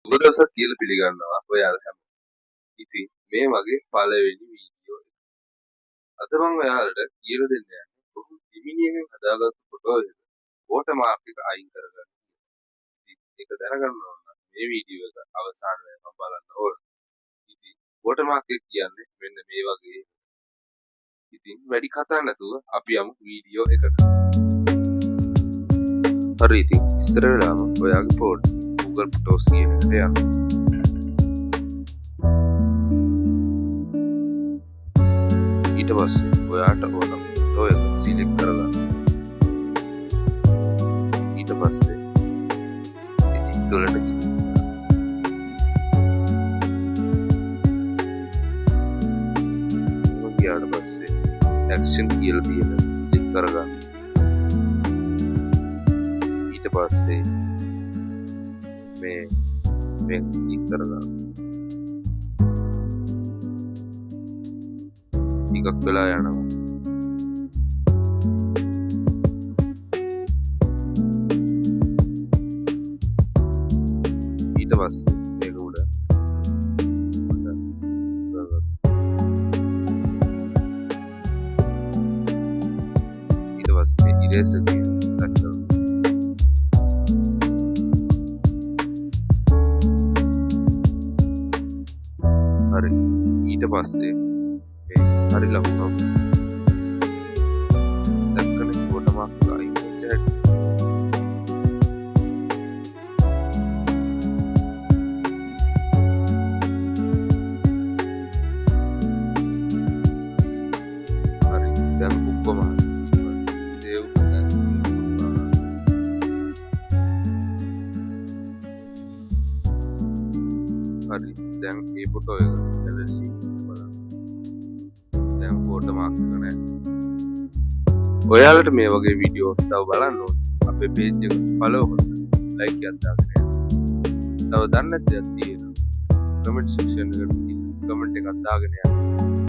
ඔබ දවසක් කියලා පිළිගන්නවා ඔයාලා හැම. ඉතින් මේ වගේ පළවෙනි වීඩියෝ එක. අද මම ඔයාලට කියලා දෙන්න යන්නේ බොහොම දිමිනියකින් හදාගත්තු ෆොටෝ එක වෝටර් මාක් එක අයින් කරගන්න. ඉතින් ඒක දැනගන්න ඕන නම් මේ වීඩියෝ එක අවසාන වෙනකම් බලන්න ඕන. ඉතින් වෝටර් මාක් එක කියන්නේ මෙන්න මේ වගේ. ඉතින් වැඩි කතා නැතුව අපි යමු වීඩියෝ එකට. හරි ඉතින් ඉස්සර වෙලාම ඔයාගේ ෆෝන් Google Photos කියන එකට යන්න. ඊට පස්සේ ඔයාට ඕන ෆොටෝ එක සිලෙක්ට් කරගන්න. ඊට පස්සේ එඩිට් වලට ගියාට පස්සේ ඇක්ෂන් කියලා තියෙන ක්ලික් කරගන්න. ඊට පස්සේ මේ ක්ලික් කරගන්න. ටිකක් වෙලා යනවා. ඊට පස්සේ මේක උඩ ඊට පස්සේ ඉරේසර් කියන ටච් කරනවා. හරි ඊට පස්සේ මේ හරි ලකුණක් දැක්කම වෝටර් මාක් එක අයින් වෙච්ච හැටි. හරි දැන් ඔක්කොම සේව් හරි දැන් මේ ෆොටෝ එක ගැලරි බලන්න. දැන් වෝටර් මාක් එක නැහැ. ඔයාලට මේ වගේ වීඩියෝ තව බලන්න ඕන අපේ පේජ් එක ෆලෝ කරන්න, ලයික් එකක් දාගෙන යන්න. තව දන්නේ නැති දේවල් තියෙනවා කමෙන්ට් සෙක්ෂන් එකට ගිහින් කමෙන්ට් එකක් දාගෙන යන්න.